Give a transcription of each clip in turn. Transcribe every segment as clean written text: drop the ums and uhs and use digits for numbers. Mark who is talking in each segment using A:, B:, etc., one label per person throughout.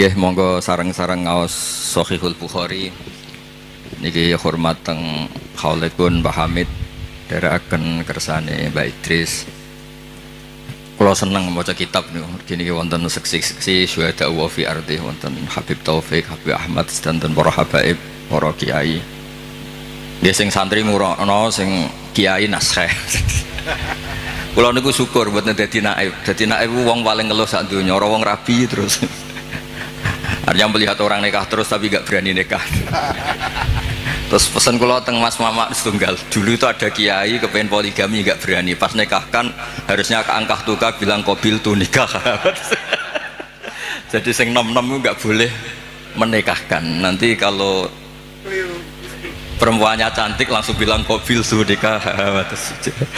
A: Nggih, monggo sareng-sareng ngaos Shahihul Bukhari. Niki hormat teng Khaulipun Mbah Hamid, dherekaken kersane Mbak Idris. Kula seneng maca kitab niku. Niki wonten seksi-seksi syuhada wa fi ardi, wonten Habib Taufik, Habib Ahmad, sedanten para habaib, para kiai. Nggih sing santri ngurono, sing kiai nasreh. Kula niku syukur mboten dadi naib. Dadi naib wong paling ngeluh sak donya, ora wong rabi terus. Artinya melihat orang nikah terus tapi gak berani nikah. Terus pesan kula teng Mas Mamak setunggal. Dulu itu ada kiai kepengen poligami gak berani. Pas nikahkan harusnya ke angkah tukar bilang qabil tu nikah. Jadi sing nom-nom gak boleh menikahkan. Nanti kalau perempuannya cantik langsung bilang qabil tu nikah.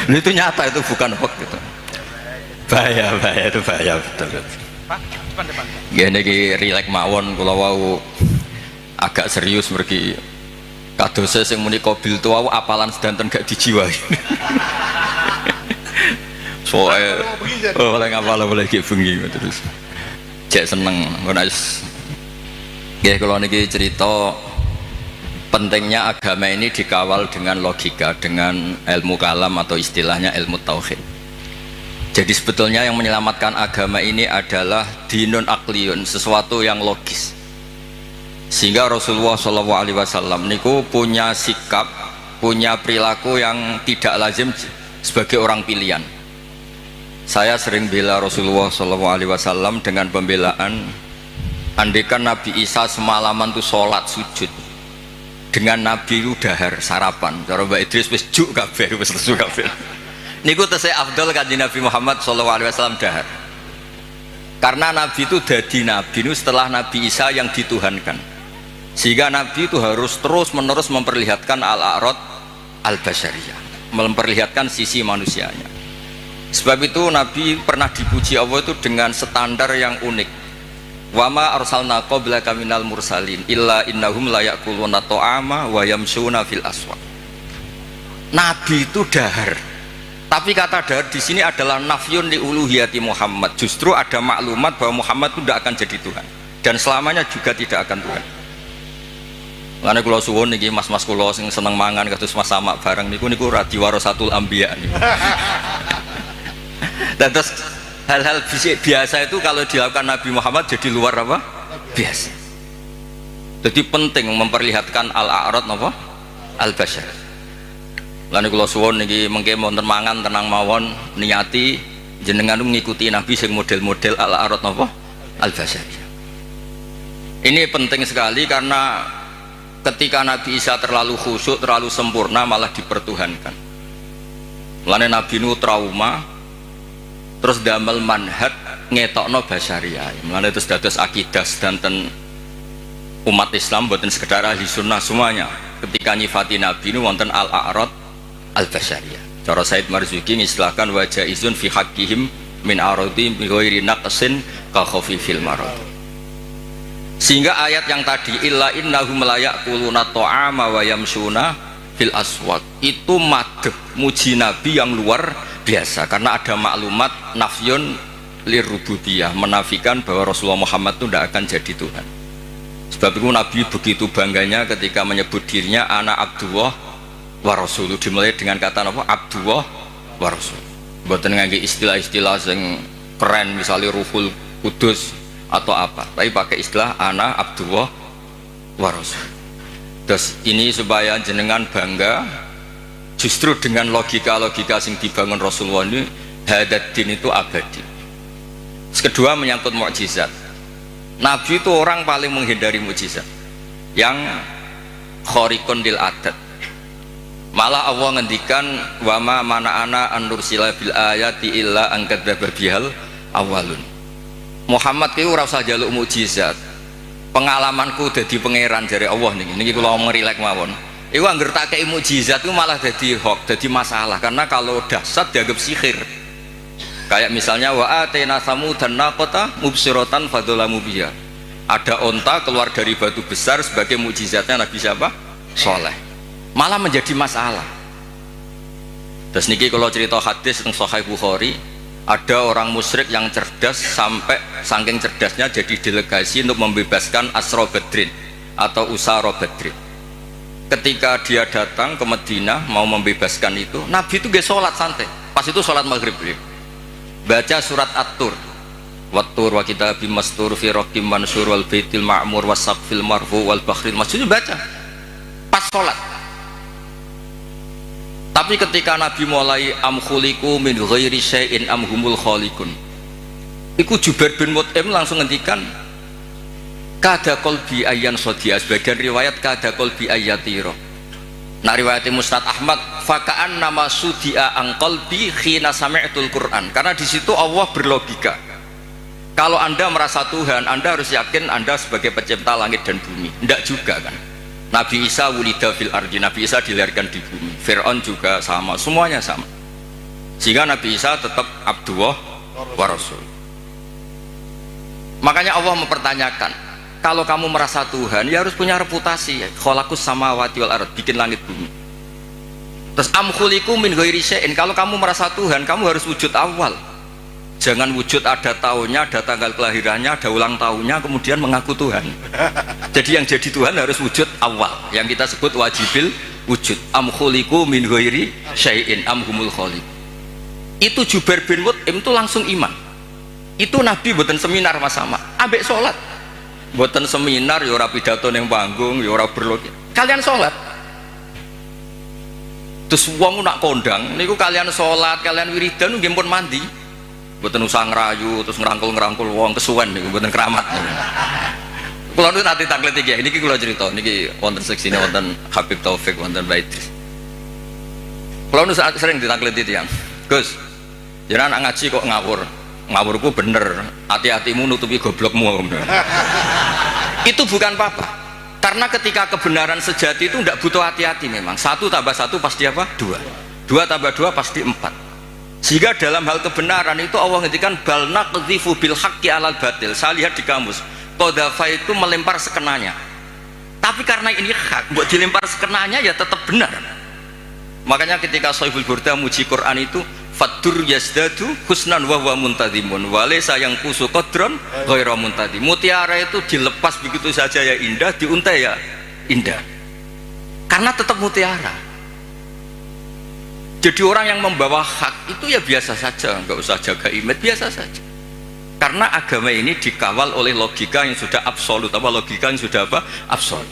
A: Itu nyata, itu bukan hoax gitu. Bahaya itu bahaya betul. Depan. Gini ki rilek mawon kula wau agak serius mergi kadose sing muni qabil tu wau apalan sedanten gak dijiwai. Soe oleh ngapal boleh ki bengi terus. Cek seneng ngono wis. Nggih kula niki cerita pentingnya agama ini dikawal dengan logika, dengan ilmu kalam atau istilahnya ilmu tauhid. Jadi sebetulnya yang menyelamatkan agama ini adalah dinun akliyun, sesuatu yang logis. Sehingga Rasulullah SAW niku punya sikap, punya perilaku yang tidak lazim sebagai orang pilihan. Saya sering bela Rasulullah SAW dengan pembelaan, andaikan Nabi Isa semalaman itu sholat sujud, dengan Nabi itu dahar sarapan. Cara Mbak Idris wis juk kabeh, wis lesu kabeh. Niku tesih afdal kanjeng Nabi Muhammad SAW dahar. Karena Nabi itu dadi Nabi itu setelah Nabi Isa yang dituhankan. Sehingga Nabi itu harus terus menerus memperlihatkan al-a'rad al-basyariyah, memperlihatkan sisi manusianya. Sebab itu Nabi pernah dipuji Allah itu dengan standar yang unik. Wa ma arsalna qablaka minal mursalin illa innahum la ya'kuluna ta'ama wa yamshuna fil aswaq. Nabi itu dahar. Tapi kata dahar di sini adalah nafyun li uluhiyati Muhammad. Justru ada maklumat bahwa Muhammad itu tidak akan jadi Tuhan dan selamanya juga tidak akan Tuhan. Karena kula suwun niki mas-mas kula sing seneng mangan kados Mas Samak bareng niku radi warasatul anbiya niku. Dan terus hal-hal biasa itu kalau dilakukan Nabi Muhammad jadi luar apa? Biasa. Jadi penting memperlihatkan al-a'rad apa? Al-basyar. Lalu kalau suwon niki mengke wonten mangan tenang mawon niati jenengan mengikuti Nabi sing model-model al-a'rad napa al-basyariyah. Ini penting sekali karena ketika Nabi Isa terlalu khusyuk, terlalu sempurna malah dipertuhankan. Lalu Nabi nu trauma terus damel manhaj ngetokno basyariyah. Lalu terus dados akidah sedanten umat Islam boten sekedar ahli sunnah semuanya. Ketika nyifati Nabi nu wonten al-a'rad al-basyariyah. Cara Said Marzuki ngistilahkan wajah izun fi haqqihim min aradi bi ghairi naqsin ka khafifil marad. Sehingga ayat yang tadi illa innahum la ya'kuluna ta'ama wa yamshuna fil aswaq itu madh muji Nabi yang luar biasa karena ada maklumat nafyun lirububiyah, menafikan bahwa Rasulullah Muhammad itu tidak akan jadi Tuhan. Sebab itu Nabi begitu bangganya ketika menyebut dirinya anak Abdullah wa Rasul, dimulai dengan kata apa? Abdullah wa Rasul. Mboten ngangge istilah-istilah yang keren misalnya Ruhul Kudus atau apa, tapi pakai istilah ana Abdullah wa Rasul. Terus ini supaya jenengan bangga justru dengan logika-logika yang dibangun Rasulullah ini, hadat din itu abadi. Kedua menyangkut mukjizat. Nabi itu orang paling menghindari mukjizat yang khariqun lil adat. Malah Allah ngendikan wa ma mana'ana an nursila bil ayati illa an kadzdzaba bihal awalun. Muhammad ki ora usah njaluk mukjizat. Pengalamanku dadi pangeran jare Allah niki kula ngomong rilek mawon. Iku anggere tak kei mukjizat itu malah dadi hoax, dadi masalah karena kalau dahsyat dianggap sihir. Kayak misalnya wa atena samudan naqata mubsiratan fadzalamu biha. Ada onta keluar dari batu besar sebagai mukjizatnya Nabi siapa? Saleh. Malah menjadi masalah. Terus niki kalau cerita hadis tentang Sahih Bukhari, Ada orang musyrik yang cerdas sampai saking cerdasnya jadi delegasi untuk membebaskan Asra Badrin atau Usara Badrin. Ketika dia datang ke Madinah mau membebaskan itu, Nabi itu gak sholat santai. Pas itu sholat maghrib, baca surat At-Tur, Wat-Tur wa kitabim mastur fi raqim mansur wal baitil ma'mur was saqfil marfu wal bakhril masjid, baca pas sholat. Tapi ketika Nabi mulai am khuliqu min ghairi syai'in am humul khaliqun, iku Jubair bin Mut'im langsung ngendikan kada qalbi ayyan sodia, sebagian riwayat kada qalbi ayyatiro. Nah riwayat Mustad Ahmad faka'an nama sudia ang qalbi khina sami'tul Quran, karena di situ Allah berlogika kalau Anda merasa Tuhan, Anda harus yakin Anda sebagai pencipta langit dan bumi. Tidak juga kan. Nabi Isa wulida fil ardi, Nabi Isa dilahirkan di bumi. Fir'aun juga sama, semuanya sama. Sehingga Nabi Isa tetap Abdullah wa Rasul. Makanya Allah mempertanyakan, kalau kamu merasa Tuhan, ya harus punya reputasi. Khalaqus samawati wal ard, bikin langit bumi. Terus am khuliqu min ghairi syai'in, kalau kamu merasa Tuhan, kamu harus wujud awal. Jangan wujud ada tahunnya, ada tanggal kelahirannya, ada ulang tahunnya, kemudian mengaku Tuhan. Jadi yang jadi Tuhan harus wujud awal, yang kita sebut wajibil wujud. Am khuliqu min ghairi syai'in am humul khaliq. Itu Jubair bin Mut'im itu langsung iman. Itu Nabi mboten seminar Mas sama, ambek sholat. Mboten seminar, ya ora pidato ning panggung, ya ora berlogika. Kalian sholat. Terus wong nak kondang niku kalian sholat, kalian wiridan nggih pun mandi. Mboten usah ngerayu terus ngerangkul-ngerangkul wong kesuwen niku mboten keramat. Kula nu nanti taklet iki, niki kula cerita niki wonten seksine wonten Habib Taufik wonten Baitris. Kula nu sering ditakleti tiyang. Gus, jenengan ngaji kok ngawur. Ngawurku bener, hati-hatimu nutupi goblokmu. Itu bukan apa-apa. Karena ketika kebenaran sejati itu tidak butuh hati-hati memang. 1 tambah 1 pasti apa? 2. 2 tambah 2 pasti 4. Sehingga dalam hal kebenaran itu Allah ngendikan bal naqdhifu bil haqqi alal batil. Saya lihat di kamus, qadhafa itu melempar sekenanya. Tapi karena ini hak, buat dilempar sekenanya ya tetap benar. Makanya ketika Shahihul Burda muji Quran itu fadur yazdadu husnan wa huwa muntadhimun wa laysa yang kusu qadran ghairu muntadhim. Mutiara itu dilepas begitu saja ya indah, diuntai ya indah. Karena tetap mutiara. Jadi orang yang membawa hak itu ya biasa saja, nggak usah jaga image, biasa saja. Karena agama ini dikawal oleh logika yang sudah absolut, apa logika yang sudah apa? Absolut.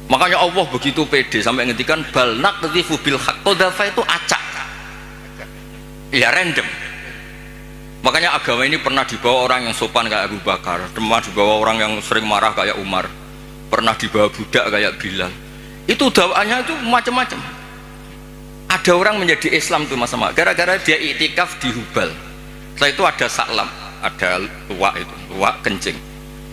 A: Makanya Allah begitu pede sampai ngendikan bal naqdhifu bil haqq. Qadhafa itu acak. Ya random. Makanya agama ini pernah dibawa orang yang sopan kayak Abu Bakar, pernah dibawa orang yang sering marah kayak Umar, pernah dibawa budak kayak Bilal. Itu dakwaannya itu macam-macam. Ada orang menjadi Islam tuh Mas Sama, gara-gara dia iktikaf di Hubal. Setelah itu ada saklam, ada luwak itu, luwak kencing.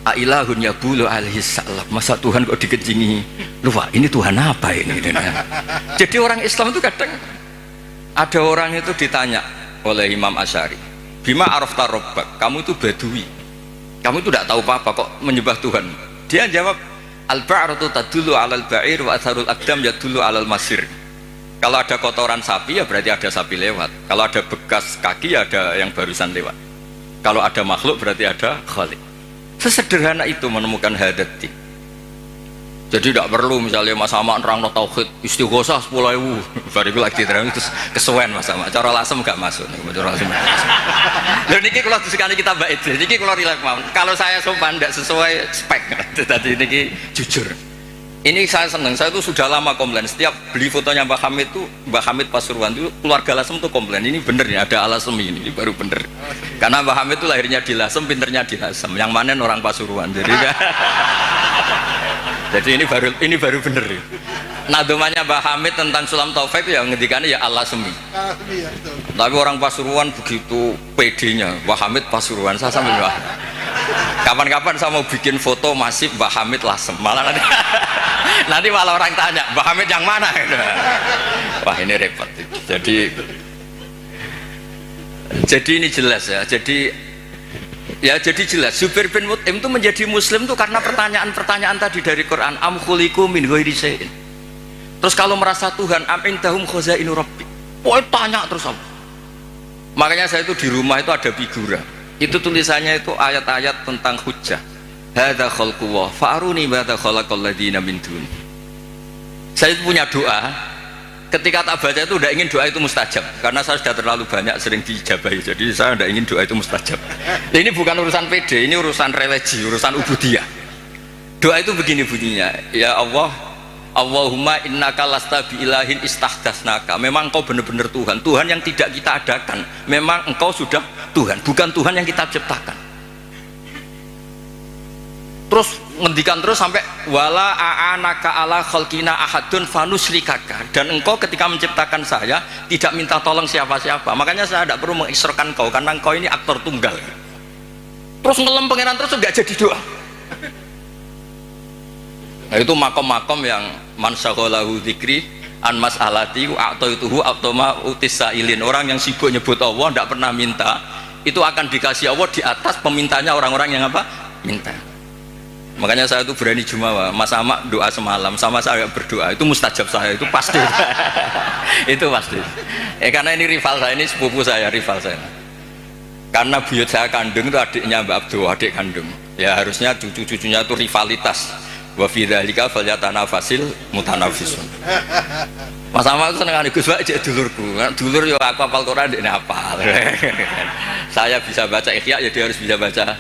A: Ailahun yabulu alaihi salam. Masa Tuhan kok dikencingi luwak? Ini Tuhan apa ini? Jadi orang Islam itu kadang ada orang itu ditanya oleh Imam Asy'ari, bima arafta rabbak, kamu itu badui, kamu itu tidak tahu apa-apa kok menyembah Tuhan. Dia jawab, al-ba'ratu tadullu alal ba'ir wa atharul aqdam yadullu alal masir. Kalau ada kotoran sapi ya berarti ada sapi lewat, kalau ada bekas kaki ya ada yang barusan lewat, kalau ada makhluk berarti ada khalik. Sesederhana itu menemukan hadati. Jadi tidak perlu misalnya Mas Sama nerangno tauhid istighosah 10.000 bariku lagi terang terus kesuwen Mas Sama, cara lasem gak masuk nih, cara lasem. Lho niki kula disekali kita bait, niki kula rileks mawon. Kalau saya sopan tidak sesuai spek, tadi niki jujur. Ini saya senang, saya itu sudah lama komplain. Setiap beli fotonya Mbah Hamid itu, Mbah Hamid Pasuruan itu keluarga Lasem tuh komplain. Ini bener ya, ada Alasem ini baru bener. Karena Mbah Hamid itu lahirnya di Lasem, pinternya di Lasem. Yang mana orang Pasuruan. Jadi ini baru bener. Nadomanya Mbah Hamid tentang Sulam Taufik ya ngendikannya ya Alasemi. Tapi orang Pasuruan begitu pedenya, Mbah Hamid Pasuruan. Saya sambil kapan-kapan saya mau bikin foto masif Mbah Hamid Lasem. Malah nanti malah orang tanya Mbah Hamid yang mana. Wah ini repot. Jadi ini jelas ya. Jadi jelas Jubair bin Mut'im itu menjadi muslim itu karena pertanyaan-pertanyaan tadi dari Quran. Am khuliqu min ghairi syai'in. Terus kalau merasa Tuhan am indahum khazainu rabbi. Tanya terus apa? Makanya saya itu di rumah itu ada figura. Itu tulisannya itu ayat-ayat tentang hujjah. Hadza khalqullah fa'aruni madza khalaqal ladzina min duni. Saya itu punya doa. Ketika tak baca itu udah ingin doa itu mustajab karena saya sudah terlalu banyak sering dijabahi. Jadi saya udah ingin doa itu mustajab. Ini bukan urusan PD, ini urusan religi, urusan ubudiyah. Doa itu begini bunyinya, ya Allah, Allahumma innaka lasta bi ilahin istahdatsnaka. Memang engkau benar-benar Tuhan, Tuhan yang tidak kita adakan. Memang engkau sudah Tuhan, bukan Tuhan yang kita ciptakan. Terus ngendikan terus sampai wala a'anaka ala khalqina ahadun fanusrikaka, dan engkau ketika menciptakan saya tidak minta tolong siapa-siapa. Makanya saya tidak perlu mengisrokan kau karena engkau ini aktor tunggal. Terus ngelem pangeran terus enggak jadi doa. Nah, itu makom-makom yang man syaghalahu dzikri an mas'alati a'taituhu atoma utisailin. Orang yang sibuk nyebut Allah tidak pernah minta, itu akan dikasih Allah di atas pemintanya orang-orang yang apa? Minta. Makanya saya itu berani jumawa, Mas Amak doa semalam sama saya berdoa, itu mustajab saya, itu pasti. Itu pasti. Karena ini rival saya, ini sepupu saya, rival saya. Karena buyut saya kandung itu adiknya Mbak Abdul, adik kandung. Ya harusnya cucu-cucunya itu rivalitas. Wa fi dzalika falyatanafasil mutanafisun. Mas Amak itu seneng Gus Pak cek dulurku. Dulur yo aku hafal Quran ndekne hafal. Saya bisa baca Ikhya ya dia harus bisa baca.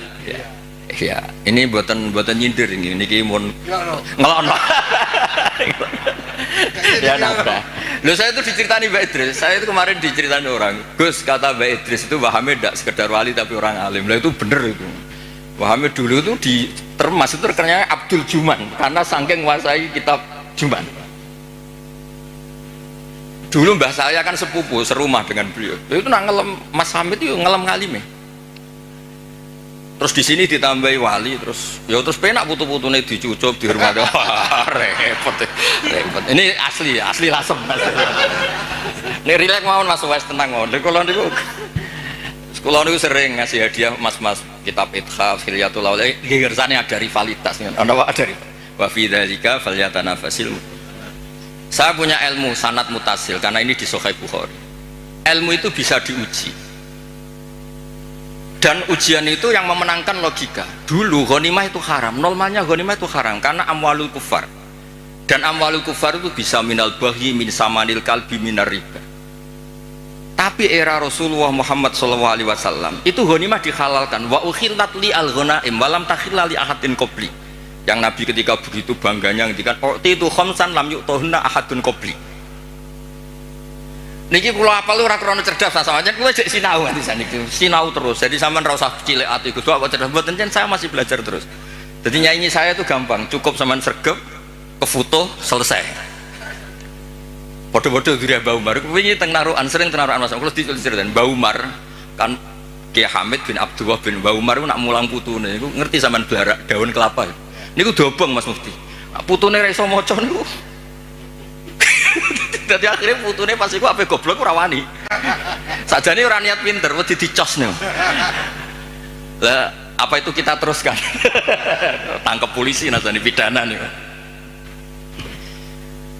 A: Ya, ini buatan nyindir ini mun ngelon. Ya nabrak. Loh saya itu diceritani Mbak Idris. Saya itu kemarin diceritani orang. Gus kata Mbak Idris itu Wahamid tidak sekedar wali tapi orang alim. Lah itu bener itu. Wahamid dulu itu di termas itu terkenalnya Abdul Juman karena saking menguasai kitab Juman. Dulu mbah saya kan sepupu serumah dengan beliau. Itu nak ngelem Mas Hamid itu ngelem ngalime. Terus di sini ditambahi wali, terus penak putu-putune dicucup di rumah. repot. Ini asli lasem. Ini rileks mawon Mas Wes tenang mawon. Kula niku sering ngasih hadiah mas-mas kitab Ithaf, Hilyatul Auliya. Gersane ada rivalitas. Ana ada wa fi dzalika falyatanafasil. Saya punya ilmu sanad mutasil karena ini di Sahih Bukhari. Ilmu itu bisa diuji. Dan ujian itu yang memenangkan logika. Dulu ghanimah itu haram, normalnya ghanimah itu haram karena amwalul kufar. Dan amwalul kufar itu bisa minal baghi, min samanil kalbi, minar riba. Tapi era Rasulullah Muhammad SAW itu ghanimah dihalalkan. Wa ukhillat li al-ghanaim wa lam takhilla li ahadin qabli. Yang Nabi ketika begitu bangganya ngendikan itu khamsan lam yu'tahunna ahadun qabli. Niki kula apal ora krana cerdas sampeyan kuwi jek sinau nganti saniki. Sinau terus. Jadi sampean ora usah cilik ati Gus kok cerdas mboten saya masih belajar terus. Jadi nyanyi saya itu gampang, cukup sampean sregep, ke foto selesai. Padha-padha diri Mbah Umar kuwi teng narukan sering teng narukan Mas. Kulo diceritain Mbah Umar kan Kiai Hamid bin Abdullah bin Mbah Umar ku nak mulang putune niku ngerti sampean blarak daun kelapa. Niku dobong Mas Mufti. Putune ra iso maca niku. Jadi akhirnya putune pas iku ape goblok ora wani. Sajane ora niat pinter, wedi dicos nih. Lah, apa itu kita teruskan? Tangkap polisi nasani pidana nih.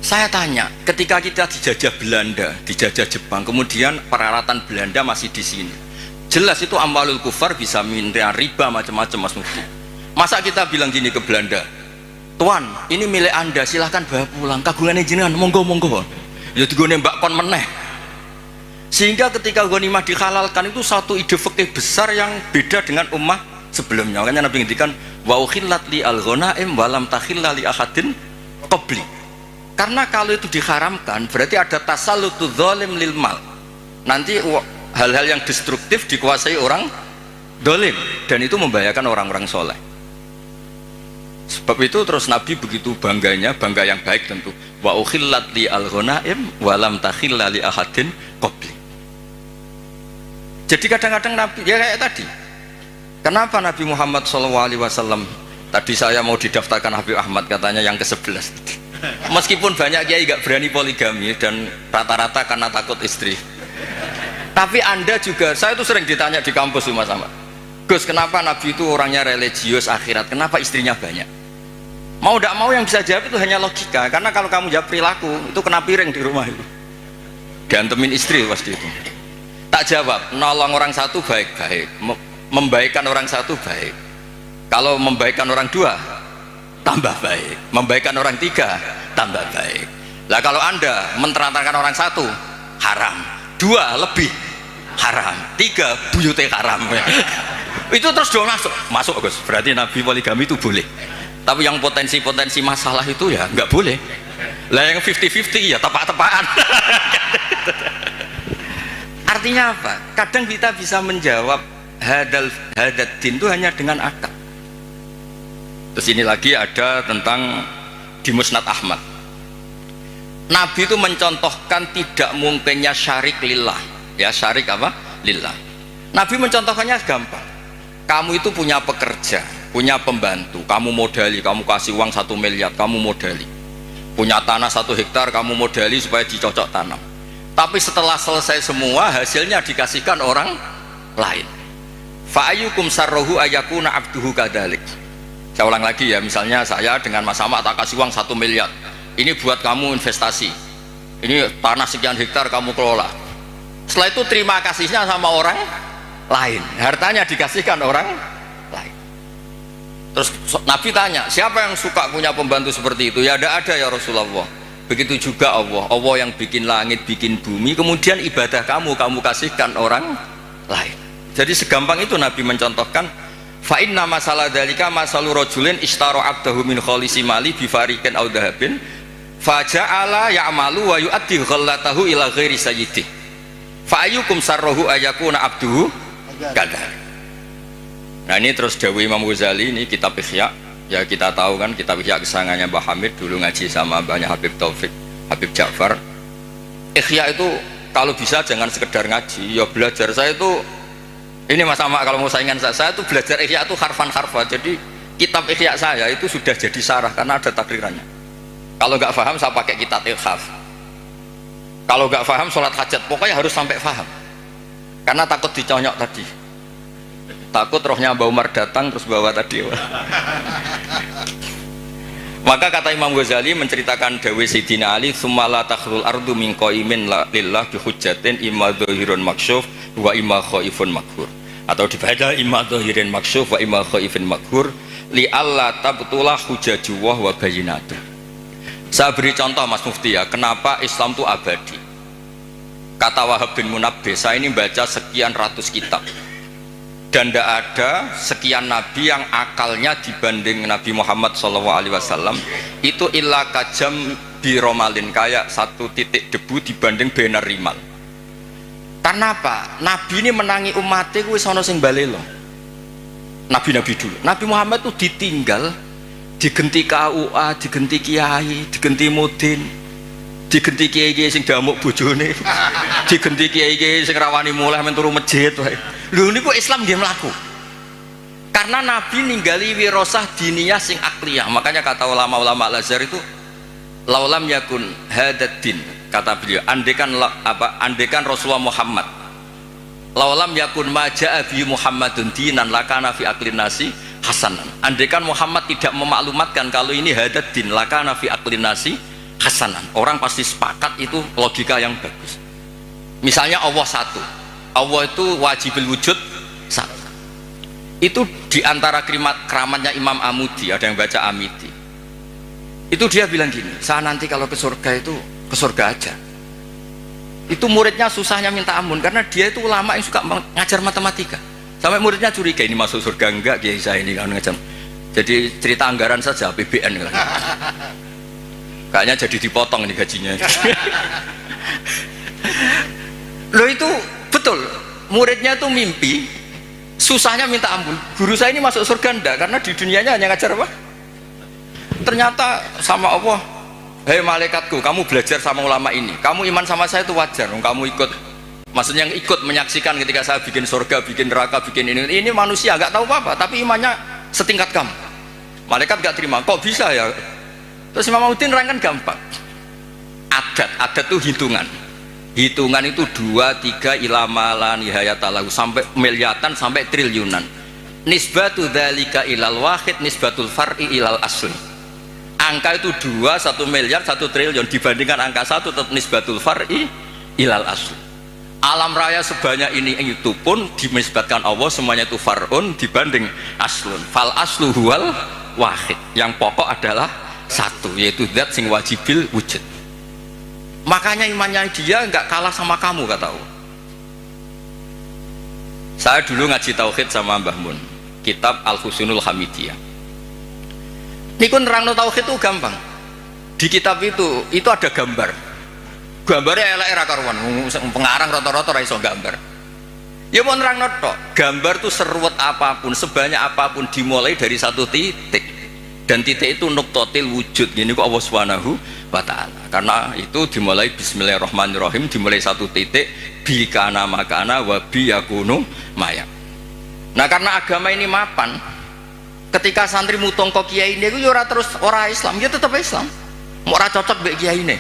A: Saya tanya, ketika kita dijajah Belanda, dijajah Jepang, kemudian peralatan Belanda masih di sini. Jelas itu amwalul kufar bisa minta riba macam-macam Mas Mufti. Masa kita bilang gini ke Belanda, Tuan, ini milik Anda, silahkan bawa pulang. Kagungan jenengan, monggo. Ya digone mbak kon meneh. Sehingga ketika ghanimah dihalalkan itu satu ide fikih besar yang beda dengan ummah sebelumnya. Makanya Nabi ngendikan wa ukhillat li al-ghanaim wa lam takhilla li ahadin qabli. Karena kalau itu diharamkan berarti ada tasallutu dzalim lil mal. Nanti hal-hal yang destruktif dikuasai orang dolim dan itu membahayakan orang-orang soleh. Sebab itu terus Nabi begitu bangganya, bangga yang baik tentu. Wa ukhillat li al-ghanaim wa lam takhilla li ahadin qabli. Jadi kadang-kadang Nabi ya kayak tadi. Kenapa Nabi Muhammad SAW tadi saya mau didaftarkan Habib Ahmad katanya yang ke-11. Meskipun banyak kiai gak berani poligami dan rata-rata karena takut istri. Tapi Anda juga, saya itu sering ditanya di kampus Mas Ahmad. Gus, kenapa Nabi itu orangnya religius akhirat? Kenapa istrinya banyak? Mau tidak mau yang bisa jawab itu hanya logika. Karena kalau kamu jawab perilaku, itu kena piring di rumah itu. Diantemin istri pasti itu. Tak jawab, nolong orang satu baik-baik, membaikkan orang satu baik. Kalau membaikkan orang dua, tambah baik. Membaikkan orang tiga, tambah baik. Lah kalau Anda menterantarkan orang satu, haram. Dua lebih, haram. Tiga, buyute haram. Itu terus dong masuk Gus. Berarti Nabi poligami itu boleh. Tapi yang potensi-potensi masalah itu ya nggak boleh. Lah yang 50-50 ya tepak-tepakan. Artinya apa? Kadang kita bisa menjawab hadat din itu hanya dengan akal. Terus ini lagi ada tentang di Musnad Ahmad. Nabi itu mencontohkan tidak mungkinnya syarik lillah. Ya, syarik apa? Lillah. Nabi mencontohkannya gampang. Kamu itu punya pekerja, punya pembantu, kamu modali, kamu kasih uang 1 miliar, kamu modali. Punya tanah 1 hektar, kamu modali supaya dicocok tanam. Tapi setelah selesai semua, hasilnya dikasihkan orang lain. Fa'ayyukum sarrohu ayakuna abduhu kadalik. Saya ulang lagi ya, misalnya saya dengan Mas Ahmad tak kasih uang 1 miliar. Ini buat kamu investasi. Ini tanah sekian hektar kamu kelola. Setelah itu terima kasihnya sama orang lain. Hartanya dikasihkan orang lain. Terus Nabi tanya, siapa yang suka punya pembantu seperti itu? Ya ada ya Rasulullah. Begitu juga Allah yang bikin langit, bikin bumi, kemudian ibadah kamu kasihkan orang lain. Jadi segampang itu Nabi mencontohkan, fa inna masalah dalika masalu rajulin ishtara abdahu min khalisi mali bi fariqin aw dhahabin fa ja'ala ya'malu wa yu'addi ghallatahu ila ghairi sayyidi fa ayyukum sarruhu ayakuna abduhu kadhalik. Nah ini terus dawuh Imam Ghazali, ini kitab Ihya. Ya kita tahu kan kitab Ihya kesayangannya Mbah Hamid, dulu ngaji sama banyak Habib Taufik, Habib Ja'far. Ihya itu kalau bisa jangan sekedar ngaji, ya belajar. Saya itu ini Mas Ahmad kalau mau saingan saya itu belajar Ihya itu harfan-harfa. Jadi kitab Ihya saya itu sudah jadi sarah karena ada takrirannya. Kalau nggak paham saya pakai kitab Ikhaf. Kalau nggak paham sholat hajat, pokoknya harus sampai paham. Karena takut diconyok tadi. Takut rohnya Mbak Umar datang terus bawa tadi. Maka kata Imam Ghazali menceritakan dawe Sayyidina Ali, "Tsumma la takhrul ardu min qaimin lillah bi hujjatin imma dhahirun maksyuf wa imma khaifun maghfur." Atau dibaca imma dhahirin maksyuf wa imma khaifun maghfur li alla tabtulah hujjatuh wa bayyinatu. Saya beri contoh Mas Mufti ya, kenapa Islam itu abadi. Kata Wahab bin Munabbih, saya ini baca sekian ratus kitab. Dan tidak ada sekian nabi yang akalnya dibanding Nabi Muhammad SAW itu illa kajam biromalin, kayak 1 titik debu dibanding benar rimal. Karena apa? Nabi ini menangi umatnya kuwi sono sing balelo. Nabi-nabi dulu. Nabi Muhammad itu ditinggal, digenti KUA, digenti kiai, digenti mudin, digenti kiai-kiai sing damuk bojone, digenti kiai-kiai sing rawani mulai men turu masjid wae. Lho niku Islam nggih mlaku. Karena Nabi ninggali wirasah diniyah sing akliyah. Makanya kata ulama-ulama Al-Azhar itu laulam yakun hadaddin, kata beliau, andekan Rasulullah Muhammad laulam yakun maja'a bi Muhammadun dinan lakana fi aklin nasi hasanan. Andekan Muhammad tidak memaklumatkan kalau ini hadaddin lakana fi aklin nasi hasanan, orang pasti sepakat itu logika yang bagus. Misalnya Allah satu, Allah itu wajibul wujud satu. Itu diantara keramatnya Imam Amudi, ada yang baca Amidi. Itu dia bilang gini, saya nanti kalau ke surga itu ke surga aja. Itu muridnya susahnya minta ampun karena dia itu ulama yang suka ngajar matematika. Sampai muridnya curiga, ini masuk surga enggak kiai saya ini kan ngajar. Jadi cerita anggaran saja APBN kan. Kayaknya jadi dipotong nih gajinya. Loh itu betul, muridnya itu mimpi susahnya minta ampun, guru saya ini masuk surga enggak, karena di dunianya hanya ngajar apa? Ternyata sama Allah, hei malaikatku, kamu belajar sama ulama ini, kamu iman sama saya itu wajar, kamu ikut, maksudnya yang ikut menyaksikan ketika saya bikin surga, bikin neraka, bikin ini manusia nggak tahu apa-apa, tapi imannya setingkat kamu. Malaikat nggak terima, kok bisa ya? Terus Imam Udin nerangkan gampang, adat itu hitungan itu 2, 3 ilama nihayatalahu sampai miliatan sampai triliunan. Nisbatu dzalika ilal wahid nisbatul far'i ilal asli. Angka itu 2, 1 miliar, 1 triliun dibandingkan angka 1 tetap nisbatul far'i ilal asli. Alam raya sebanyak ini itu pun dinisbatkan Allah semuanya itu far'un dibanding aslun. Fal aslu huwal wahid. Yang pokok adalah satu, yaitu zat sing wajibil wujud. Makanya imannya dia nggak kalah sama kamu, kata Allah. Saya dulu ngaji tauhid sama Mbah Mun, kitab Al-Husunul Hamidiyah. Ini kun nerangno tauhid itu gampang. Di kitab itu ada gambar. Gambarnya elek era karuan, pengarang rata-rata ra iso gambar. Ya mau nerangno tok, gambar tuh seruwet apapun, sebanyak apapun dimulai dari satu titik. Dan titik itu nuqtatil wujud. Gini kok Allah Subhanahu wa taala. Karena itu dimulai bismillahirrahmanirrahim, dimulai satu titik bi kana makana wa bi yakunu maya. Nah, karena agama ini mapan, ketika santri mutongko kiai ini ora terus ora Islam, ya tetap Islam. Mau ora cocok mbek kiai ini.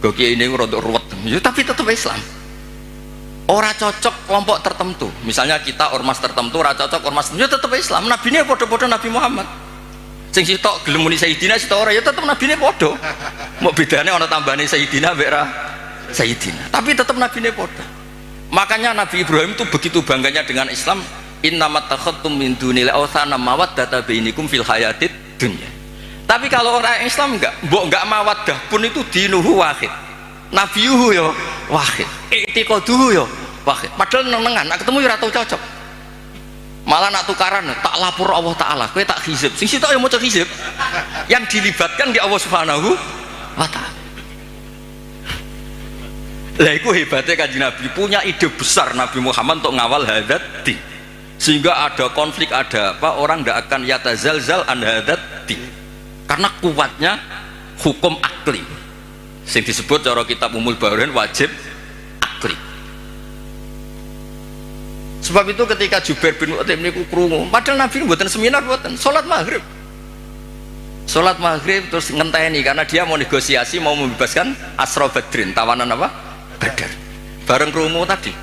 A: Go kiai ini rodok ruwet, ya tapi tetap Islam. Ora cocok kelompok tertentu. Misalnya kita ormas tertentu ora cocok ormas tertentu, ya tetap Islam. Nabi ini podo-podo Nabi Muhammad. Sing sitok gelem muni Sayyidina sitok ora ya tetap Nabi ini podo. Mau bedane ana tambahane Sayyidina mbek ra Sayyidina. Tapi tetap Nabi ini podo. Makanya Nabi Ibrahim itu begitu bangganya dengan Islam. Innamat takhadtum min dunil awthana mawaddata bainikum fil hayatid dunya. Tapi kalau orang Islam enggak mawaddah pun itu dinuhu wahid. Nabiyuhu ya wahid. I'tiqaduhu ya wahid. Padahal nenengan nak ketemu ya ora tau cocok. Malah nak tukaran tak lapor Allah taala, kowe tak hizib. Sing sitok ya maca hizib. Yang dilibatkan di Allah Subhanahu wa taala. Lah iku hebatnya Kanjeng Nabi, punya ide besar Nabi Muhammad untuk ngawal hadat din. Sehingga ada konflik, ada apa, orang tidak akan yatazalzal an hadat din. Karena kuatnya hukum akli yang disebut cara kitab Umul Baharin wajib akli. Sebab itu ketika Jubair bin Mut'im ini krungu, padahal Nabi buatan seminar, buatan sholat maghrib terus ngenteni karena dia mau negosiasi, mau membebaskan Asra Badrin, tawanan apa? Badar. Bareng krungu tadi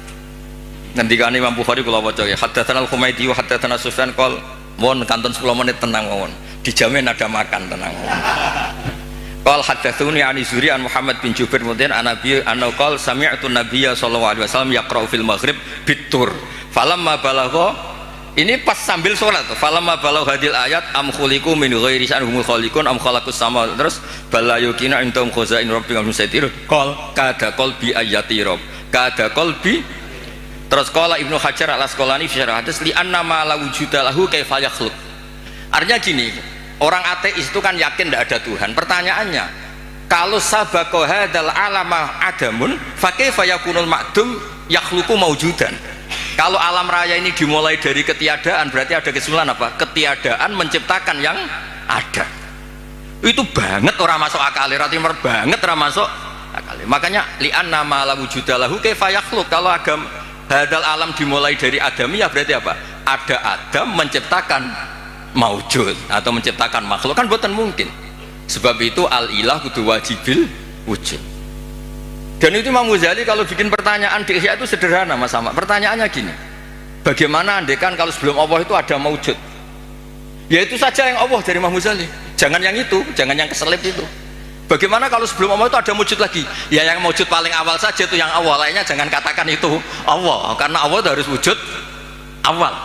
A: ngendikane Imam Bukhari kula waca ya, haddatsana Al-Humaydi wa haddatsana Sufyan qol mohon kantun 10 menit tenang mohon. Dijamin ada makan tenang. Qal haddatsuni an Zuri an Muhammad bin Jubair mudin an Nabi anna qal sami'tu Nabiyya sallallahu alaihi wasallam yaqra'u fil maghrib bitur. Falamma balagha, ini pas sambil sholat. Falamma balagha hadil ayat am khuliqu min ghairi sya'humul khaliqun am khalaqus sama, terus bala yukina indahum khazain rabbika musaitir. Qal kada qalbi ayati rabb. Kada qalbi. Terus qala Ibnu Hajar al-Asqalani fi syarah hadis li anna ma la wujuda lahu kaifa yakhluq. Artinya gini, orang ateis itu kan yakin tidak ada Tuhan. Pertanyaannya, kalau sabaqo hadzal alama adamun fa kaifa yakunul ma'dum yakhluqu maujudan. Kalau alam raya ini dimulai dari ketiadaan, berarti ada kesimpulan apa? Ketiadaan menciptakan yang ada. Itu banget orang masuk akal, timur banget orang masuk akal. Makanya li'anna ma la wujuda lahu kaifa yakhluq. Kalau agama hadzal alam dimulai dari adamiyah berarti apa? Ada Adam menciptakan maujud atau menciptakan makhluk, kan bukan mungkin. Sebab itu al-ilah kudu wajibil wujud. Dan itu Imam Ghazali kalau bikin pertanyaan di Ihya itu sederhana Mas Ahmad. Pertanyaannya gini, bagaimana andekan kalau sebelum Allah itu ada maujud? Ya itu saja yang Allah dari Imam Ghazali, jangan yang itu, jangan yang keselip itu. Bagaimana kalau sebelum Allah itu ada wujud lagi? Ya yang wujud paling awal saja itu yang awal, lainnya jangan katakan itu Allah, karena Allah itu harus wujud awal.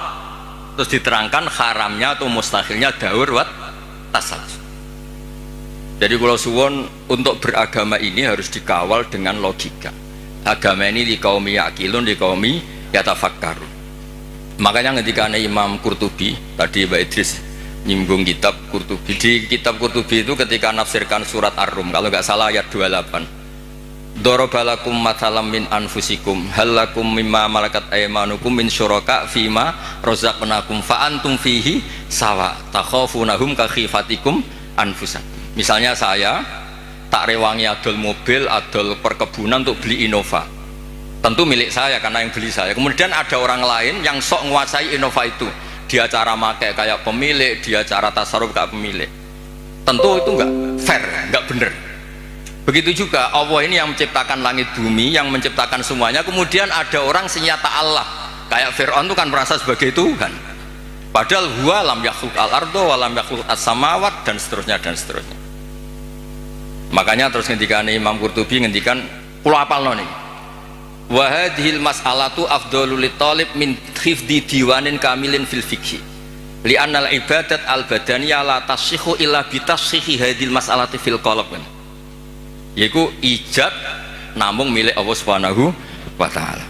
A: Terus diterangkan haramnya atau mustahilnya daur wat tasawuf. Jadi kalau suwon untuk beragama ini harus dikawal dengan logika. Agama ini di kaum yakilun, di kaum yatafakkarun. Makanya ketika Imam Qurtubi tadi Mbak Idris nyinggung kitab Qurtubi, di kitab Qurtubi itu ketika nafsirkan surat Ar-Rum kalau nggak salah ayat 28, Dorobalakum mathalam min anfusikum halakum mimma malakat aymanukum min syuraka fima rozaqnakum fa antum fihi sawa takhafunahum ka khifatikum anfusakum. Misalnya saya tak rewangi adol mobil, adol perkebunan untuk beli Innova, tentu milik saya karena yang beli saya. Kemudian ada orang lain yang sok menguasai Innova itu, dia cara pakai kayak pemilik, dia cara tasarruf kayak pemilik, tentu itu enggak fair, enggak benar. Begitu juga Allah ini yang menciptakan langit bumi, yang menciptakan semuanya. Kemudian ada orang senyata Allah, kayak Fir'aun itu kan merasa sebagai Tuhan, padahal huwa lam yakhluq al-ardo wa lam yakhluq as-samawat, dan seterusnya dan seterusnya. Makanya terus ngendikan Imam Qurtubi ngendikan kula apalno nih, wa hadhil mas'alatu afdhalul talib min hifdhi diwanin kamilin fil fiqhi li annal ibadat al badaniyah la tasihhu illa bi tasihhi hadhil mas'alati fil qalb, yaiku ijab namung milik Allah Subhanahu wa taala.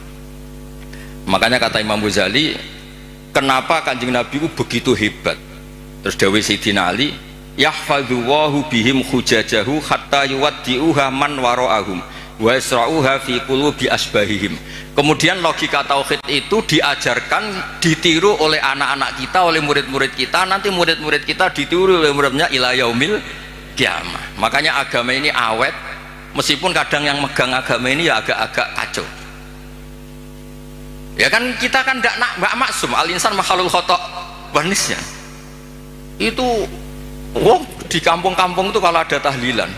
A: Makanya kata Imam Ghazali, kenapa Kanjeng Nabi itu begitu hebat? Terus dawuh Sayyidina Ali, yahfadhu wahu bihim hujajahu hatta yuwaddi'uha man wara'ahum wa yasra'uha fi qulubi asbahihim. Kemudian logika tauhid itu diajarkan, ditiru oleh anak-anak kita, oleh murid-murid kita, nanti murid-murid kita ditiru oleh muridnya ila yaumil kiamah. Makanya agama ini awet, meskipun kadang yang megang agama ini ya agak-agak kacau. Ya kan kita kan tidak maksum, al-insan makhluk khata' wanisnya. Itu di kampung-kampung itu kalau ada tahlilan,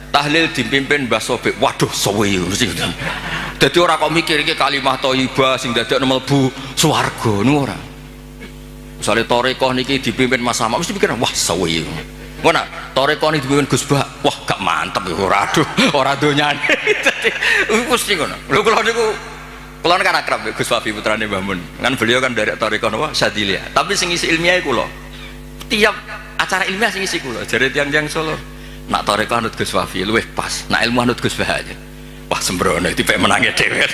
A: tahlil dipimpin Mbah Sobek, waduh suwi sih. Jadi orang kok mikir iki kalimah thayyibah sing dadekno mlebu swarga niku ora. Misale tarekah niki dipimpin Mas Sama mesti pikir wah suwi. Ngono, tarekah niki dipimpin Gus Bah, wah gak mantep ya ora, aduh ora donyane. Dadi mesti ngono. Lho kula niku kula kan akrab Gus Wafi putrane Mbah Mun. Kan beliau kan dari tarekah napa Sadiliyah. Tapi sing isi ilmiah kula. Tiap acara ilmiah sing isi kula jare tiyang-tiyang Solo. Nak tarekah anut Gus Wafi luwih pas, nak ilmu anut Gus Bah aja. Wah sembrono tipe menangnya dhewe.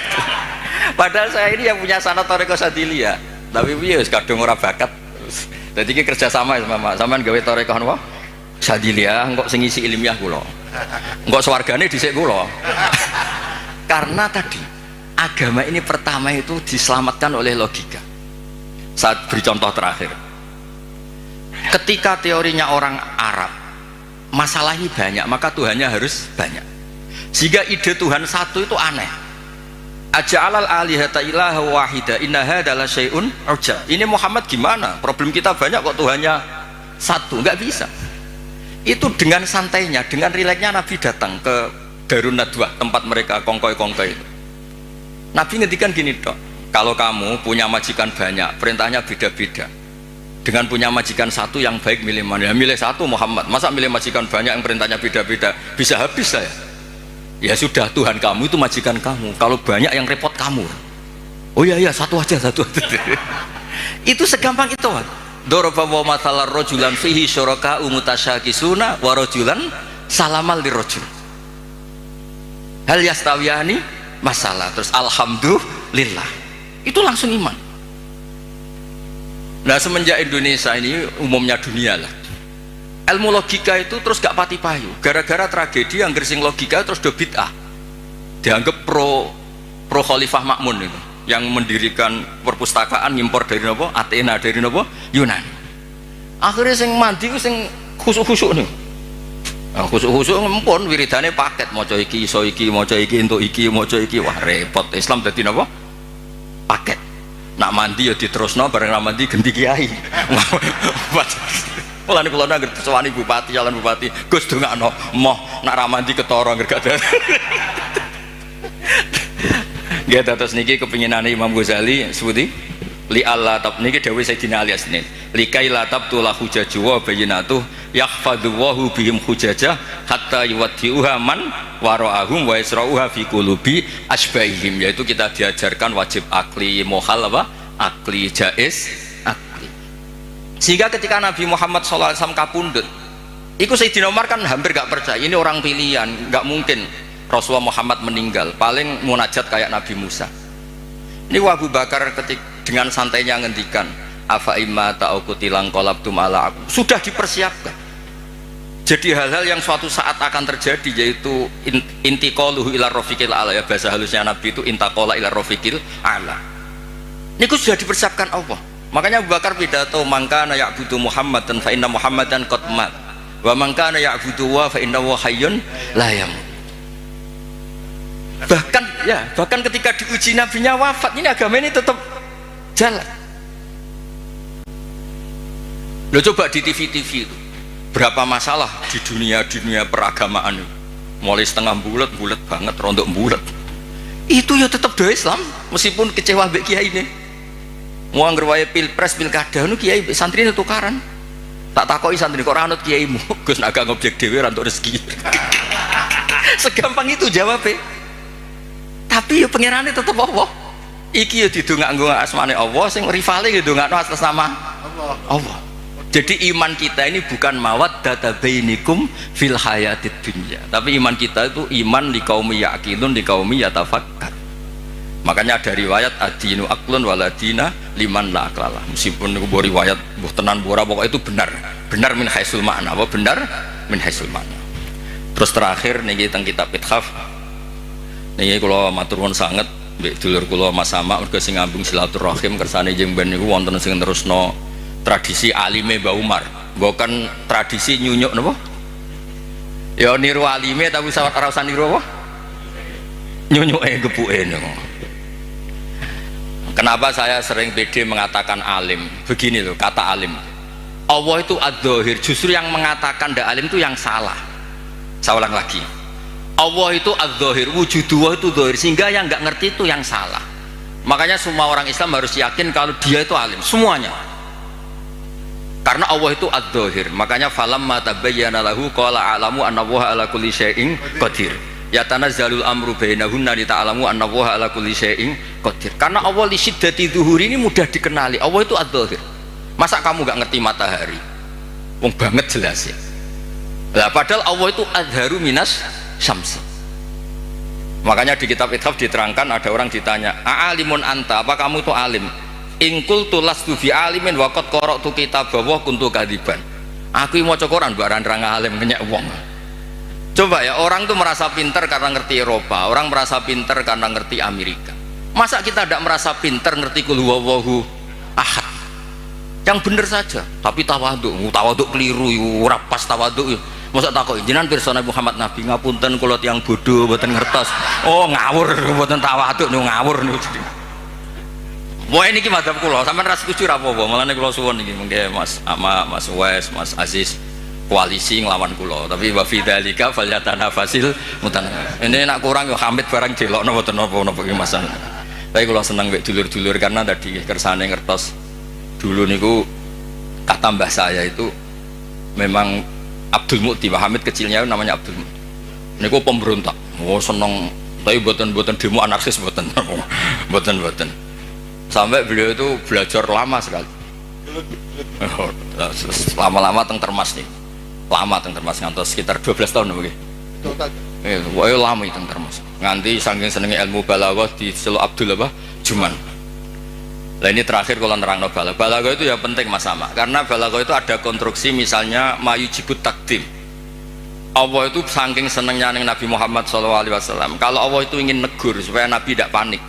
A: Padahal saya ini yang punya sanad tarekah Sadiliyah. Tapi piye wis kadung ora bakat. Dadi iki kerja sama sama sampean gawe tarekah napa? Sadiliyah engko sing isi ilmiah kula. Engko swargane dhisik kula. Karena tadi agama ini pertama itu diselamatkan oleh logika. Saat beri contoh terakhir, ketika teorinya orang Arab masalahnya banyak, maka Tuhannya harus banyak, sehingga ide Tuhan satu itu aneh. Aja'alal alihata ilaha wahida inna hadza la syai'un ujab. Ini Muhammad gimana? Problem kita banyak kok Tuhannya satu, nggak bisa. Itu dengan santainya, dengan rileksnya Nabi datang ke Darun Nadwah, tempat mereka kongkoi-kongkoi itu. Nabi ngendikan gini dok, kalau kamu punya majikan banyak, perintahnya beda-beda. Dengan punya majikan satu yang baik milih mana? Ya, milih satu Muhammad. Masa milih majikan banyak yang perintahnya beda-beda? Bisa habis saya. Ya sudah, Tuhan kamu itu majikan kamu. Kalau banyak yang repot kamu. Oh iya satu aja. Itu segampang itu. Daraba wa mathalar rajulan fihi syuraka mutasyakisuna wa rajulan salamal lirajul. Hal yastawiyani masalah. Terus alhamdulillah. Itu langsung iman. Nah semenjak Indonesia ini umumnya dunia lah, ilmu logika itu terus gak pati payu gara-gara tragedi yang gersing logika terus do bid'ah, dianggap pro Khalifah Makmun itu yang mendirikan perpustakaan ngimpor dari nopo Athena, dari nopo Yunani. Akhirnya sing mandi sing khusuk-khusuk nih, nah, khusuk-khusuk ngempun wiridane paket maca iki iso iki maca iki entuk iki maca iki, wah repot. Islam dadi nopo paket. Nak mandi ya diterusno bareng ra mandi ganti kiai. Mulane kula nang sewani bupati, calon bupati, Gus dongakno moh nak ra mandi ketara gak ada. Nggih terus niki kepinginane Imam Ghazali sebuti li Allah tab niki dawuh Sayyidina Ali asnin. Likai la tabtu la hujaju wa bayyinatu yahfadhu wahu bihim hujajah hatta yuwaddi'uha man wara'ahum wa yasra'uha fi qulubi asbahihim. Yaitu kita diajarkan wajib akli mohal apa? Akli jaiz akli. Sehingga ketika Nabi Muhammad SAW kapundhut, iku Sayyidina Umar kan hampir gak percaya ini orang pilihan, gak mungkin Rasulullah Muhammad meninggal, paling munajat kayak Nabi Musa. Ini Abu Bakar dengan santainya ngendikan afa imma ta'ukutilang qalabtum ala aku, sudah dipersiapkan. Jadi hal-hal yang suatu saat akan terjadi, yaitu intiqaluhu ila rafiqil ala, ya bahasa halusnya Nabi itu intaqala ila rafiqil ala. Ini sudah dipersiapkan Allah. Makanya Abu Bakar pidato mangkana ya'budu Muhammadan fa inna Muhammadan qad mat wa mangkana ya'budu wa fa innahu hayyun la yamut. Bahkan ketika diuji nabinya wafat, ini agama ini tetap jalan. Lo coba di TV-TV itu berapa masalah di dunia peragamaan itu, mulai setengah bulat banget, rontok bulat, itu ya tetap do Islam meskipun kecewa mbek kiai ini. Mau ngerwae pilpres pilkada nu kiai santri itu tukaran. Tak takoki santri kok ora anut kiaimu. Gus nak gak ngobjek dhewe ra entuk rezeki. Segampang itu jawabnya. Tapi ya pangerane tetep Allah. Iki ya didongakno asmane Allah, sing rivale ya dongakno atas nama Allah. Jadi iman kita ini bukan mawaddata bainikum fil hayatid dunya, tapi iman kita itu iman li qaumi yaqilun li qaumi yatafakkar. Makanya ada riwayat adinu aqlun waladina liman la aqlala. Meskipun niku riwayat mbuh tenan ora, pokoknya itu benar. Benar min haisul makna. Apa benar min haisul makna. Terus terakhir niki teng kitab Ithaf. Niki kula matur nuwun sanget mbek dulur kula Mas Sama mergo sing ngambung silaturahim kersane jeng ben niku wonten sing terusno tradisi alime Mbah Umar. Bukan tradisi nyunyuk napa? Ya niru alime tapi ora usah niru apa? Nyunyuke gepuke niku. Kenapa saya sering pede mengatakan alim? Begini loh kata alim. Allah itu ad-dhahir, justru yang mengatakan ndak alim itu yang salah. Saya ulang lagi. Allah itu ad-dhahir, wujudullah itu dhahir, sehingga yang nggak ngerti itu yang salah. Makanya semua orang Islam harus yakin kalau dia itu alim, semuanya. Karena Allah itu ad-dhahir. Makanya falamma tabayyana lahu qala a'lamu anna Allaha ala kulli syai'in qadir. Ya tanazzalul amru bainahunna li ta'lamu anna Allaha ala kulli syai'in qadir. Karena Allah li syiddati dzuhuri ini mudah dikenali. Allah itu ad-dhahir. Masa kamu nggak ngerti matahari? Wong banget jelas ya. Lah padahal Allah itu adharu minas syamsi. Makanya di kitab Ithaf diterangkan, ada orang ditanya, "A'alimun anta? Apa kamu itu alim?" "Ingkul tulastu fi alimin wa qad qara'tu kitabah kuntu kadiban." Aku maca Quran barang nerang alim kenyek wong. Coba ya, orang tuh merasa pinter karena ngerti Eropa, orang merasa pinter karena ngerti Amerika. Masa kita tidak merasa pinter ngerti kul huwallahu ahad? Yang bener saja, tapi tawaduk keliru, ora pas tawaduk. Masa takok jenengan pirsa Muhammad Nabi, ngapunten kula tiyang bodoh mboten ngertos. Oh ngawur, mboten tawaduk niku ngawur niku. Wah niki madzhab kula, sampean ra setuju ra apa-apa, malane kula suwun niki mengke Mas Ama, Mas Wes, Mas Aziz koalisi nglawan kula, tapi wa fi dzalika falyatanafasil mutanafisun. Ini nak kurang yo Hamid barang jelokno mboten napa-napa iki Mas. Tapi kula seneng mek dulur-dulur karena tadi kersane ngertos. Dulu niku kata mbah saya itu memang Abdul Mukti, Pak Hamid kecilnya namanya Abdul Mukti. Niku pemberontak. Oh seneng, tapi buatan demo anarkis buatan. Sampai beliau itu belajar lama sekali. Lama-lama teng Termas nih. Lama teng Termas ngantos sekitar 12 tahun nggih. Wah lama teng Termas. Nganti saking senenge ilmu balaghah diceluk Abdul apa? Juman. Nah ini terakhir kalau nerangno balaghah itu ya penting Mas Sama, karena balaghah itu ada konstruksi misalnya mayujibut takdim. Allah itu saking senengnya Nabi Muhammad SAW, kalau Allah itu ingin negur supaya Nabi tidak panik,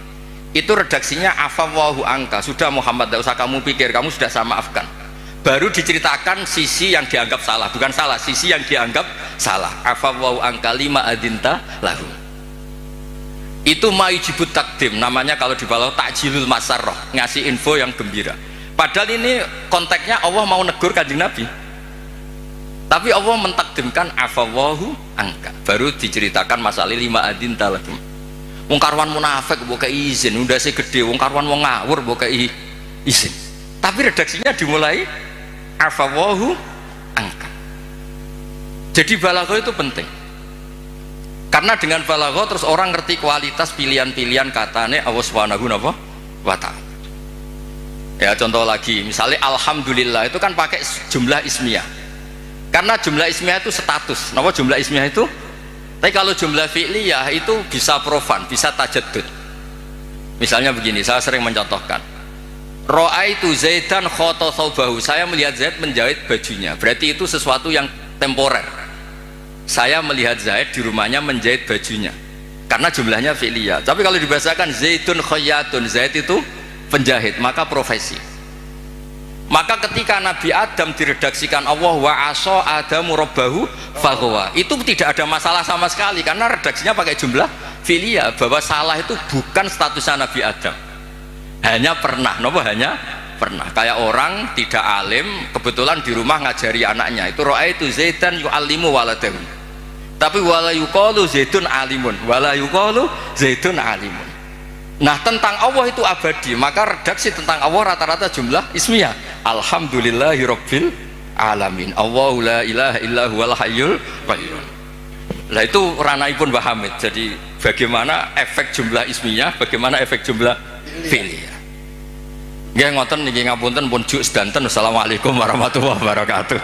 A: itu redaksinya afawwahu angka, sudah Muhammad tidak usah kamu pikir, kamu sudah saya maafkan. Baru diceritakan sisi yang dianggap salah, bukan salah, sisi yang dianggap salah. Afawwahu angka lima adinta lahu. Itu mayujibut takdim, namanya kalau di balaghah takjilul masarrah, ngasih info yang gembira. Padahal ini konteksnya Allah mau negur Kanjeng Nabi, tapi Allah mentakdimkan afawwahu angka, baru diceritakan masalah lima adin talagum. Wong karwan munafik mbok kei izin, undase gede, wong karwan wong ngawur mbok kei izin. Tapi redaksinya dimulai afawwahu angka. Jadi balaghah itu penting. Karena dengan balaghah terus orang ngerti kualitas pilihan-pilihan katane Allah Subhanahu wa ta'ala. Ya contoh lagi, misalnya alhamdulillah itu kan pakai jumlah ismiyah. Karena jumlah ismiyah itu status. Napa jumlah ismiyah itu? Tapi kalau jumlah fi'liyah itu bisa profan, bisa tajaddud. Misalnya begini, saya sering mencontohkan. Ra'aitu Zaidan khata thawbahu. Saya melihat Zaid menjahit bajunya. Berarti itu sesuatu yang temporer. Saya melihat Zaid di rumahnya menjahit bajunya karena jumlahnya fi'liyah. Tapi kalau dibahasakan Zaidun khayyatun, Zaid itu penjahit, maka profesi. Maka ketika Nabi Adam diredaksikan Allah wa asa adamu rabbahu faghwa, itu tidak ada masalah sama sekali karena redaksinya pakai jumlah fi'liyah, bahwa salah itu bukan statusnya Nabi Adam, hanya pernah, hanya pernah. Kayak orang tidak alim kebetulan di rumah ngajari anaknya, itu ra'aitu Zaidan yu'allimu waladahu, tapi wala yuqalu Zaidun alimun, wala yuqalu Zaidun alimun. Nah tentang Allah itu abadi, maka redaksi tentang Allah rata-rata jumlah ismiyah. Alhamdulillahi rabbil alamin, Allahu la ilaha illa huwal hayyul qayyum. Lah itu ranaipun Mbah Hamid, jadi bagaimana efek jumlah ismiyah, bagaimana efek jumlah fi'liyah. Nggih ngoten niki ngapunten pun juk sedanten. Assalamualaikum warahmatullahi wabarakatuh.